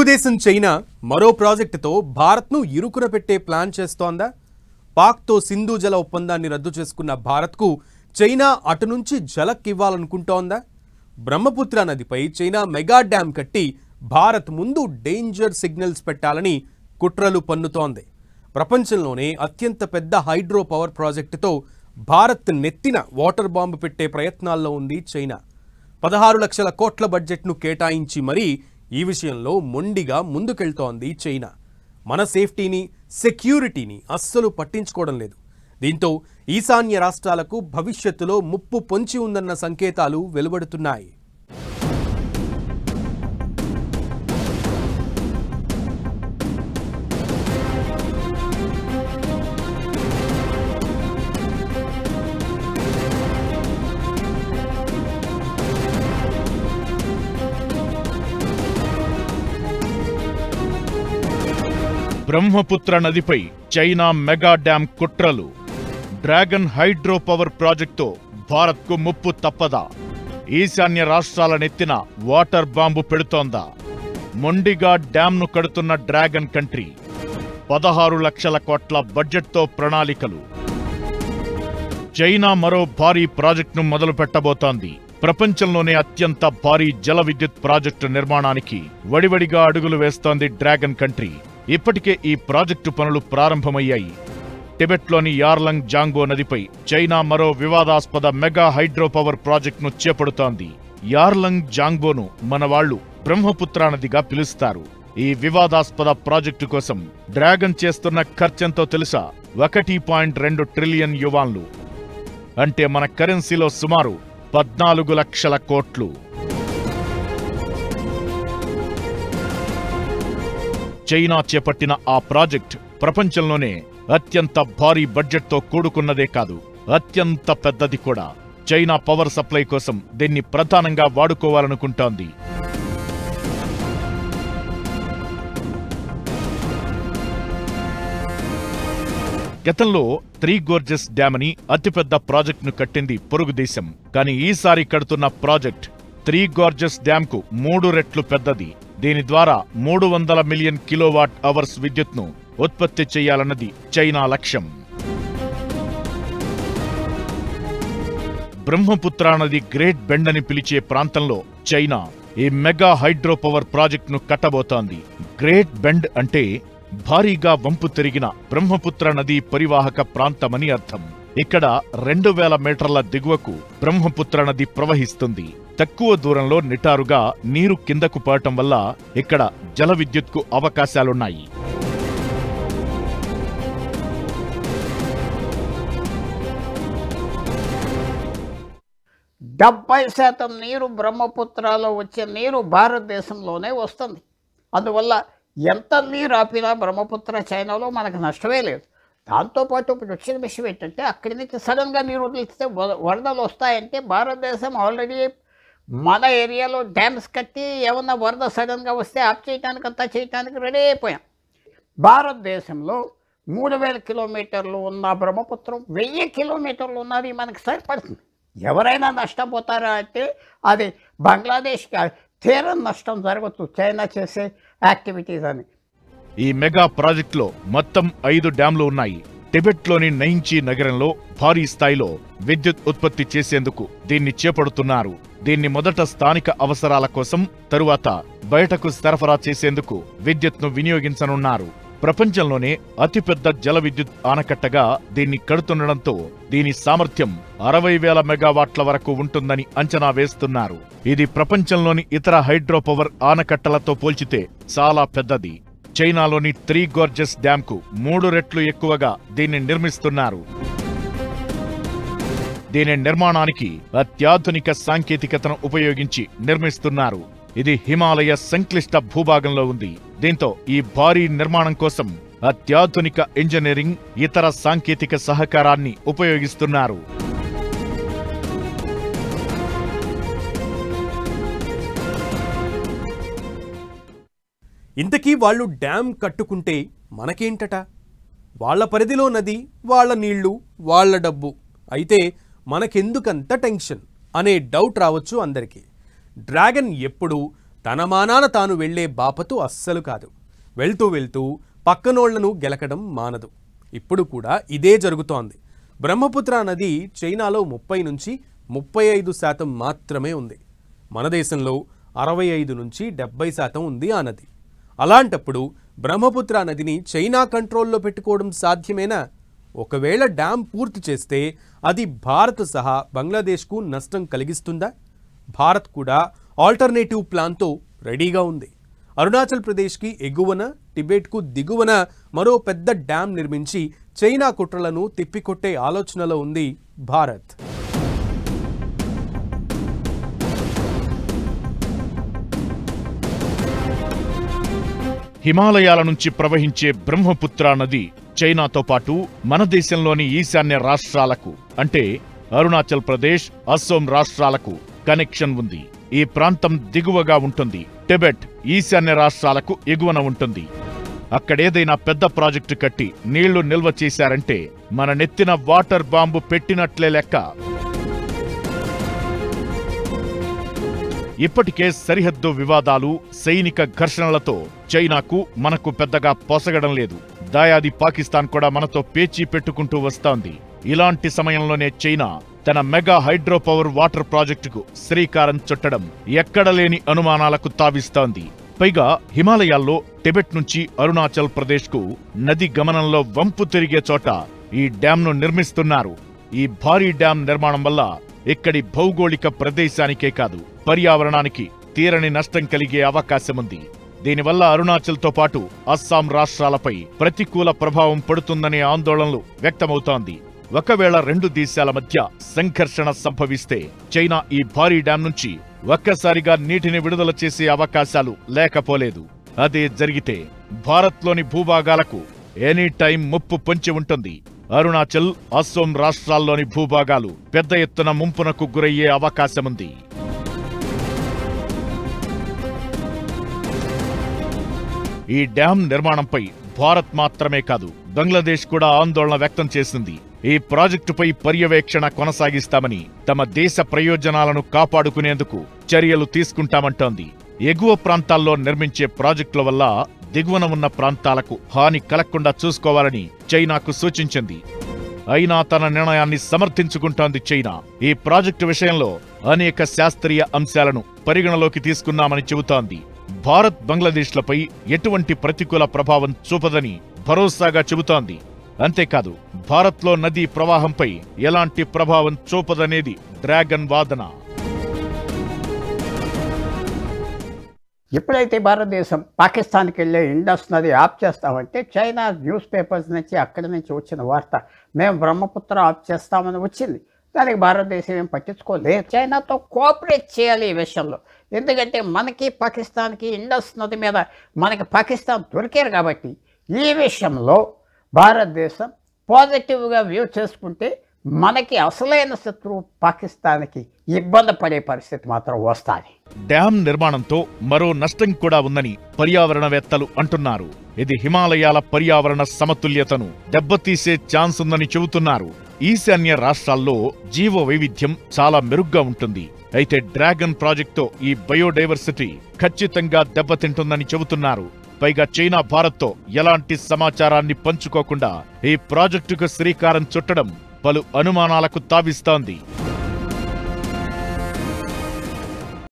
పొరుగు దేశం చైనా మరో ప్రాజెక్టుతో భారత్ను ఇరుకున పెట్టే ప్లాన్ చేస్తోందా? పాక్తో సింధు జల ఒప్పందాన్ని రద్దు చేసుకున్న భారత్కు చైనా అటు నుంచి జలక్ ఇవ్వాలనుకుంటోందా? బ్రహ్మపుత్ర నదిపై చైనా మెగా డ్యామ్ కట్టి భారత్ ముందు డేంజర్ సిగ్నల్స్ పెట్టాలని కుట్రలు పన్నుతోంది. ప్రపంచంలోనే అత్యంత పెద్ద హైడ్రో పవర్ ప్రాజెక్టుతో భారత్ నెత్తిన వాటర్ బాంబు పెట్టే ప్రయత్నాల్లో ఉంది చైనా. 16 లక్షల కోట్ల బడ్జెట్ను కేటాయించి మరీ ఈ విషయంలో మొండిగా ముందుకెళ్తోంది చైనా. మన సేఫ్టీని, సెక్యూరిటీని అస్సలు పట్టించుకోవడం లేదు. దీంతో ఈశాన్య రాష్ట్రాలకు భవిష్యత్తులో ముప్పు పొంచి ఉందన్న సంకేతాలు వెలువడుతున్నాయి. బ్రహ్మపుత్ర నదిపై చైనా మెగా డ్యామ్ కుట్రలు. డ్రాగన్ హైడ్రో పవర్ ప్రాజెక్టుతో భారత్కు ముప్పు తప్పదా? ఈశాన్య రాష్ట్రాల నెత్తిన వాటర్ బాంబు పెడుతోందా? మొండిగా డ్యాంను కడుతున్న డ్రాగన్ కంట్రీ 16 లక్షల కోట్ల బడ్జెట్తో ప్రణాళికలు. చైనా మరో భారీ ప్రాజెక్టును మొదలు పెట్టబోతోంది. ప్రపంచంలోనే అత్యంత భారీ జల విద్యుత్ ప్రాజెక్టు నిర్మాణానికి వడివడిగా అడుగులు వేస్తోంది డ్రాగన్ కంట్రీ. ఇప్పటికే ఈ ప్రాజెక్టు పనులు ప్రారంభమయ్యాయి. టిబెట్లోని యార్లంగ్ జాంగో నదిపై చైనా మరో వివాదాస్పద మెగా హైడ్రో పవర్ ప్రాజెక్టును చేపడుతోంది. యార్లంగ్ జాంగోను మన వాళ్లు బ్రహ్మపుత్ర నదిగా పిలుస్తారు. ఈ వివాదాస్పద ప్రాజెక్టు కోసం డ్రాగన్ చేస్తున్న ఖర్చెంతో తెలుసా? 1.2 ట్రిలియన్ యువాన్లు, అంటే మన కరెన్సీలో సుమారు 14 లక్షల కోట్లు. చైనా చేపట్టిన ఆ ప్రాజెక్ట్ ప్రపంచంలోనే అత్యంత భారీ బడ్జెట్తో కూడుకున్నదే కాదు, అత్యంత పెద్దది కూడా. చైనా పవర్ సప్లై కోసం దీన్ని ప్రధానంగా వాడుకోవాలనుకుంటోంది. గతంలో త్రీ గోర్జెస్ డ్యామ్ అని అతిపెద్ద ప్రాజెక్టును కట్టింది పొరుగు దేశం. కానీ ఈసారి కడుతున్న ప్రాజెక్ట్ త్రీ గోర్జెస్ డ్యామ్కు 3 రెట్లు పెద్దది. దీని ద్వారా 300 మిలియన్ కిలోవాట్ అవర్స్ విద్యుత్ను ఉత్పత్తి చేయాలన్నది చైనా లక్ష్యం. బ్రహ్మపుత్ర నది గ్రేట్ బెండ్ అని పిలిచే ప్రాంతంలో చైనా ఈ మెగా హైడ్రో పవర్ ప్రాజెక్టును కట్టబోతోంది. గ్రేట్ బెండ్ అంటే భారీగా వంపు తిరిగిన బ్రహ్మపుత్ర నదీ పరివాహక ప్రాంతమని అర్థం. ఇక్కడ 2000 మీటర్ల దిగువకు బ్రహ్మపుత్ర నది ప్రవహిస్తుంది. తక్కువ దూరంలో నిటారుగా నీరు కిందకు పడటం వల్ల ఇక్కడ జల విద్యుత్కు అవకాశాలున్నాయి. %70 నీరు బ్రహ్మపుత్రలో వచ్చే నీరు భారతదేశంలోనే వస్తుంది. అందువల్ల ఎంత నీరు ఆపినా బ్రహ్మపుత్ర చైనాలో మనకు నష్టమే లేదు. దాంతోపాటు ఇప్పుడు వచ్చిన విషయం ఏంటంటే, అక్కడి నుంచి సడన్గా నీరు వదిలిస్తే వరదలు వస్తాయంటే భారతదేశం ఆల్రెడీ మన ఏరియాలో డ్యామ్స్ కట్టి ఏమన్నా వరద సడన్గా వస్తే ఆఫ్ చేయడానికి అంతా చేయడానికి రెడీ అయిపోయాం. భారతదేశంలో 3000 కిలోమీటర్లు ఉన్న బ్రహ్మపుత్రం 1000 కిలోమీటర్లు ఉన్నది మనకు సరిపడుతుంది. ఎవరైనా నష్టపోతారా అంటే అది బంగ్లాదేశ్కి తీరని నష్టం జరగచ్చు చైనా చేసే యాక్టివిటీస్ అని. ఈ మెగా ప్రాజెక్టులో మొత్తం 5 డ్యాంలు ఉన్నాయి. టిబెట్లోని నైంచి నగరంలో భారీ స్థాయిలో విద్యుత్ ఉత్పత్తి చేసేందుకు దీన్ని చేపడుతున్నారు. దీన్ని మొదట స్థానిక అవసరాల కోసం, తరువాత బయటకు సరఫరా చేసేందుకు విద్యుత్ను వినియోగించనున్నారు. ప్రపంచంలోనే అతిపెద్ద జల విద్యుత్ ఆనకట్టగా దీన్ని కడుతుండటంతో దీని సామర్థ్యం 60,000 మెగావాట్ల వరకు ఉంటుందని అంచనా వేస్తున్నారు. ఇది ప్రపంచంలోని ఇతర హైడ్రో పవర్ ఆనకట్టలతో పోల్చితే చాలా పెద్దది. చైనాలోని త్రీ గోర్జెస్ డ్యాంకు 3 రెట్లు ఎక్కువగా దీన్ని నిర్మిస్తున్నారు. దీని నిర్మాణానికి అత్యాధునిక సాంకేతికతను ఉపయోగించి నిర్మిస్తున్నారు. ఇది హిమాలయ సంక్లిష్ట భూభాగంలో ఉంది. దీంతో ఈ భారీ నిర్మాణం కోసం అత్యాధునిక ఇంజనీరింగ్, ఇతర సాంకేతిక సహకారాన్ని ఉపయోగిస్తున్నారు. ఇంతకీ వాళ్ళు డ్యామ్ కట్టుకుంటే మనకేంటట? వాళ్ల పరిధిలో నది, వాళ్ల నీళ్లు, వాళ్ల డబ్బు. అయితే మనకెందుకంత టెన్షన్ అనే డౌట్ రావచ్చు అందరికీ. డ్రాగన్ ఎప్పుడు తన మానాన తాను వెళ్లే బాపతు అస్సలు కాదు. వెళ్తూ వెళ్తూ పక్కనోళ్లను గెలకడం మానదు. ఇప్పుడు కూడా ఇదే జరుగుతోంది. బ్రహ్మపుత్ర నది చైనాలో 30 నుంచి 35% మాత్రమే ఉంది. మన దేశంలో 65 నుంచి 70% ఉంది ఆ నది. అలాంటప్పుడు బ్రహ్మపుత్ర నదిని చైనా కంట్రోల్లో పెట్టుకోవడం సాధ్యమేనా? ఒకవేళ డ్యాం పూర్తి చేస్తే అది భారత్ సహా బంగ్లాదేశ్కు నష్టం కలిగిస్తుందా? భారత్ కూడా ఆల్టర్నేటివ్ ప్లాన్తో రెడీగా ఉంది. అరుణాచల్ ప్రదేశ్కి ఎగువన, టిబెట్కు దిగువన మరో పెద్ద డ్యాం నిర్మించి చైనా కుట్రలను తిప్పికొట్టే ఆలోచనలో ఉంది భారత్. హిమాలయాల నుంచి ప్రవహించే బ్రహ్మపుత్ర నది చైనాతో పాటు మన దేశంలోని ఈశాన్య రాష్ట్రాలకు అంటే అరుణాచల్ ప్రదేశ్, అస్సోం రాష్ట్రాలకు కనెక్షన్ ఉంది. ఈ ప్రాంతం దిగువగా ఉంటుంది. టిబెట్ ఈశాన్య రాష్ట్రాలకు ఎగువన ఉంటుంది. అక్కడేదైనా పెద్ద ప్రాజెక్టు కట్టి నీళ్లు నిల్వ చేశారంటే మన నెత్తిన వాటర్ బాంబు పెట్టినట్లే లెక్క. ఇప్పటికే సరిహద్దు వివాదాలు, సైనిక ఘర్షణలతో చైనాకు మనకు పెద్దగా పొసగడం లేదు. దాయాది పాకిస్తాన్ కూడా మనతో పేచీ పెట్టుకుంటూ వస్తోంది. ఇలాంటి సమయంలోనే చైనా తన మెగా హైడ్రో పవర్ వాటర్ ప్రాజెక్టుకు శ్రీకారం చుట్టడం ఎక్కడలేని అనుమానాలకు తావిస్తోంది. పైగా హిమాలయాల్లో టిబెట్ నుంచి అరుణాచల్ ప్రదేశ్కు నది గమనంలో వంపు తిరిగే చోట ఈ డ్యాంను నిర్మిస్తున్నారు. ఈ భారీ డ్యాం నిర్మాణం వల్ల ఇక్కడి భౌగోళిక ప్రదేశానికే కాదు, పర్యావరణానికి తీరని నష్టం కలిగే అవకాశముంది. దీనివల్ల అరుణాచల్తో పాటు అస్సాం రాష్ట్రాలపై ప్రతికూల ప్రభావం పడుతుందనే ఆందోళనలు వ్యక్తమవుతోంది. ఒకవేళ రెండు దేశాల మధ్య సంఘర్షణ సంభవిస్తే చైనా ఈ భారీ డ్యాం నుంచి ఒక్కసారిగా నీటిని విడుదల చేసే అవకాశాలు లేకపోలేదు. అదే జరిగితే భారత్లోని భూభాగాలకు ఎనీ టైం ముప్పు పొంచి ఉంటుంది. అరుణాచల్, అస్సోం రాష్ట్రాల్లోని భూభాగాలు పెద్ద ఎత్తున ముంపునకు గురయ్యే అవకాశముంది. ఈ డ్యాం నిర్మాణంపై భారత్ మాత్రమే కాదు, బంగ్లాదేశ్ కూడా ఆందోళన వ్యక్తం చేసింది. ఈ ప్రాజెక్టుపై పర్యవేక్షణ కొనసాగిస్తామని, తమ దేశ ప్రయోజనాలను కాపాడుకునేందుకు చర్యలు తీసుకుంటామంటోంది. ఎగువ ప్రాంతాల్లో నిర్మించే ప్రాజెక్టుల వల్ల దిగువన ఉన్న ప్రాంతాలకు హాని కలగకుండా చూసుకోవాలని చైనాకు సూచించింది. అయినా తన నిర్ణయాన్ని సమర్థించుకుంటోంది చైనా. ఈ ప్రాజెక్టు విషయంలో అనేక శాస్త్రీయ అంశాలను పరిగణలోకి తీసుకున్నామని చెబుతోంది. భారత్, బంగ్లాదేశ్లపై ఎటువంటి ప్రతికూల ప్రభావం చూపదని భరోసాగా చెబుతోంది. అంతేకాదు, భారత్లో నదీ ప్రవాహంపై ఎలాంటి ప్రభావం చూపదనేది డ్రాగన్ వాదన. ఎప్పుడైతే భారతదేశం పాకిస్తాన్కి వెళ్ళే ఇండస్ నది ఆఫ్ చేస్తామంటే చైనా న్యూస్ పేపర్స్ నుంచి అక్కడి నుంచి వచ్చిన వార్త మేము బ్రహ్మపుత్ర ఆఫ్ చేస్తామని వచ్చింది. దానికి భారతదేశం ఏం పట్టించుకోలేదు. చైనాతో కోఆపరేట్ చేయాలి ఈ విషయంలో. ఎందుకంటే మనకి పాకిస్తాన్కి ఇండస్ నది మీద మనకి పాకిస్తాన్ దొరికారు కాబట్టి ఈ విషయంలో భారతదేశం పాజిటివ్గా వ్యూ చేసుకుంటే మనకి అసలైన శత్రువు పాకిస్తాన్కి ఇబ్బంది పడే పరిస్థితి మాత్రం వస్తుంది. డ్యాం నిర్మాణంతో మరో నష్టం కూడా ఉందని పర్యావరణవేత్తలు అంటున్నారు. ఇది హిమాలయాల పర్యావరణ సమతుల్యతను దెబ్బతీసే ఛాన్స్ ఉందని చెబుతున్నారు. ఈశాన్య రాష్ట్రాల్లో జీవ వైవిధ్యం చాలా మెరుగ్గా ఉంటుంది. అయితే డ్రాగన్ ప్రాజెక్టుతో ఈ బయోడైవర్సిటీ ఖచ్చితంగా దెబ్బతింటుందని చెబుతున్నారు. పైగా చైనా భారత్తో ఎలాంటి సమాచారాన్ని పంచుకోకుండా ఈ ప్రాజెక్టుకు శ్రీకారం చుట్టడం పలు అనుమానాలకు తావిస్తోంది.